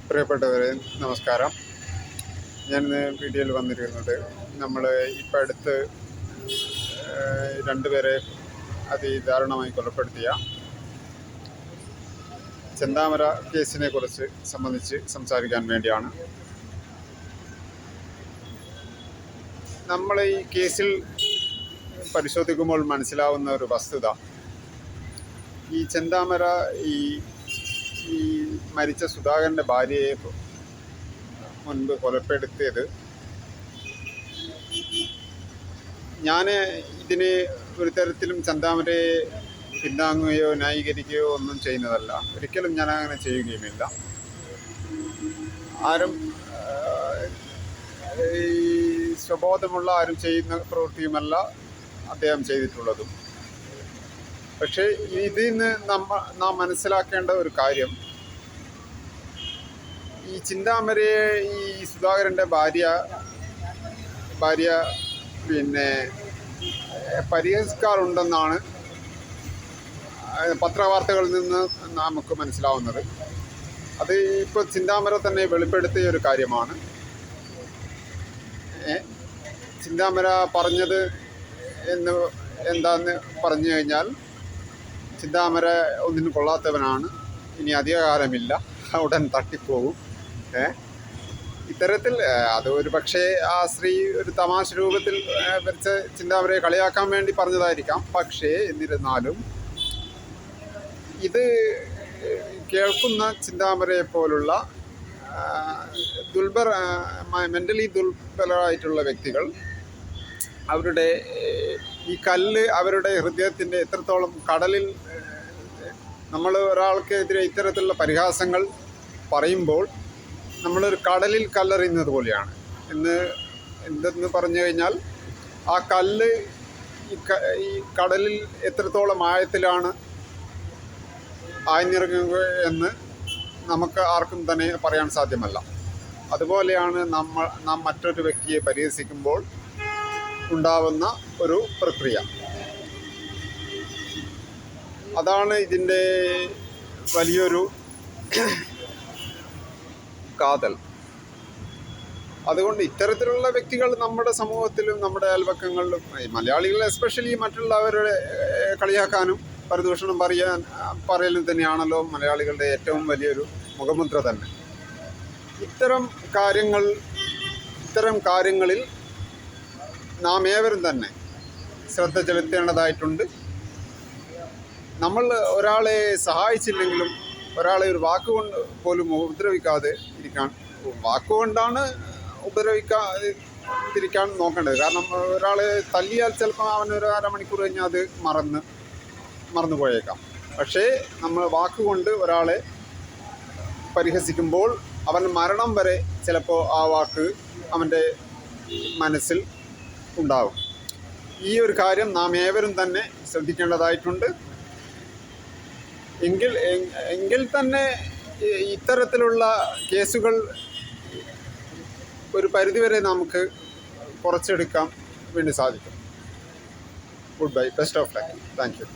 പ്രിയപ്പെട്ടവരെ നമസ്കാരം. ഞാനിന്ന് വീഡിയോയിൽ വന്നിരിക്കുന്നത് നമ്മൾ ഇപ്പം അടുത്ത് രണ്ടുപേരെ അതിദാരുണമായി കൊലപ്പെടുത്തിയ ചെന്താമര കേസിനെ കുറിച്ച് സംബന്ധിച്ച് സംസാരിക്കാൻ വേണ്ടിയാണ്. നമ്മൾ ഈ കേസിൽ പരിശോധിക്കുമ്പോൾ മനസ്സിലാവുന്ന ഒരു വസ്തുത, ഈ ചെന്താമര ഈ മരിച്ച സുധാകരൻ്റെ ഭാര്യയെ മുൻപ് കൊലപ്പെടുത്തിയത്, ഞാൻ ഇതിന് ഒരു തരത്തിലും ചെന്താമരയെ പിന്താങ്ങുകയോ ന്യായീകരിക്കുകയോ ഒന്നും ചെയ്യുന്നതല്ല. ഒരിക്കലും ഞാൻ അങ്ങനെ ചെയ്യുകയുമില്ല. ആരും ഈ സ്വബോധമുള്ള ആരും ചെയ്യുന്ന പ്രവൃത്തിയുമല്ല അദ്ദേഹം ചെയ്തിട്ടുള്ളതും. പക്ഷേ ഇതിൽ നിന്ന് നാം മനസ്സിലാക്കേണ്ട ഒരു കാര്യം, ഈ ചിന്താമരയെ ഈ സുധാകരൻ്റെ ഭാര്യ പരിഹസിക്കാറുണ്ടെന്നാണ് പത്രവാർത്തകളിൽ നിന്ന് നമുക്ക് മനസ്സിലാവുന്നത്. അത് ഇപ്പോൾ ചിന്താമര തന്നെ വെളിപ്പെടുത്തിയ ഒരു കാര്യമാണ്. ചിന്താമര പറഞ്ഞത് എന്താന്ന് പറഞ്ഞു കഴിഞ്ഞാൽ, ചിന്താമര ഒന്നിനും കൊള്ളാത്തവനാണ്, ഇനി അധികകാലമില്ല, ഉടൻ തട്ടിപ്പോകും. ഇത്തരത്തിൽ അത് ഒരു പക്ഷേ ആ സ്ത്രീ ഒരു തമാശ രൂപത്തിൽ വരച്ച് ചിന്താമരയെ കളിയാക്കാൻ വേണ്ടി പറഞ്ഞതായിരിക്കാം. പക്ഷേ എന്നിരുന്നാലും ഇത് കേൾക്കുന്ന ചിന്താമരയെ പോലുള്ള മെൻ്റലി ദുർബലരായിട്ടുള്ള വ്യക്തികൾ, അവരുടെ ഈ കല്ല് അവരുടെ ഹൃദയത്തിൻ്റെ എത്രത്തോളം കടലിൽ, നമ്മൾ ഒരാൾക്കെതിരെ ഇത്തരത്തിലുള്ള പരിഹാസങ്ങൾ പറയുമ്പോൾ നമ്മളൊരു കടലിൽ കല്ലെറിയുന്നത് പോലെയാണ്. എന്തെന്ന് പറഞ്ഞു കഴിഞ്ഞാൽ, ആ കല്ല് ഈ കടലിൽ എത്രത്തോളം ആഴത്തിലാണ് ആഴ്ന്നിറങ്ങുക എന്ന് നമുക്ക് ആർക്കും തന്നെ പറയാൻ സാധ്യമല്ല. അതുപോലെയാണ് നാം മറ്റൊരു വ്യക്തിയെ പരിഹസിക്കുമ്പോൾ ഉണ്ടാവുന്ന ഒരു പ്രക്രിയ. അതാണ് ഇതിൻ്റെ വലിയൊരു കാതൽ. അതുകൊണ്ട് ഇത്തരത്തിലുള്ള വ്യക്തികൾ നമ്മുടെ സമൂഹത്തിലും നമ്മുടെ അയൽപക്കങ്ങളിലും, മലയാളികൾ എസ്പെഷ്യലി, മറ്റുള്ളവരുടെ കളിയാക്കാനും പരദൂഷണം പറയലും തന്നെയാണല്ലോ മലയാളികളുടെ ഏറ്റവും വലിയൊരു മുഖമുദ്ര തന്നെ. ഇത്തരം കാര്യങ്ങളിൽ നാം ഏവരും തന്നെ ശ്രദ്ധ ചെലുത്തേണ്ടതായിട്ടുണ്ട്. നമ്മൾ ഒരാളെ സഹായിച്ചില്ലെങ്കിലും ഒരാളെ ഒരു വാക്കുകൊണ്ട് പോലും ഉപദ്രവിക്കാതെ ഇരിക്കാൻ, വാക്കുകൊണ്ടാണ് ഉപദ്രവിക്കാതിരിക്കാൻ നോക്കേണ്ടത്. കാരണം ഒരാളെ തല്ലിയാൽ ചിലപ്പോൾ അവനൊരു അരമണിക്കൂർ കഴിഞ്ഞാൽ അത് മറന്നു പോയേക്കാം. പക്ഷേ നമ്മൾ വാക്കുകൊണ്ട് ഒരാളെ പരിഹസിക്കുമ്പോൾ അവൻ മരണം വരെ ചിലപ്പോൾ ആ വാക്ക് അവൻ്റെ മനസ്സിൽ ഉണ്ടാവും. ഈ ഒരു കാര്യം നാം ഏവരും തന്നെ ശ്രദ്ധിക്കേണ്ടതായിട്ടുണ്ട്. എങ്കിൽ തന്നെ ഇത്തരത്തിലുള്ള കേസുകൾ ഒരു പരിധിവരെ നമുക്ക് കുറച്ചെടുക്കാൻ വേണ്ടി സാധിക്കും. Good bye, best of luck, thank you.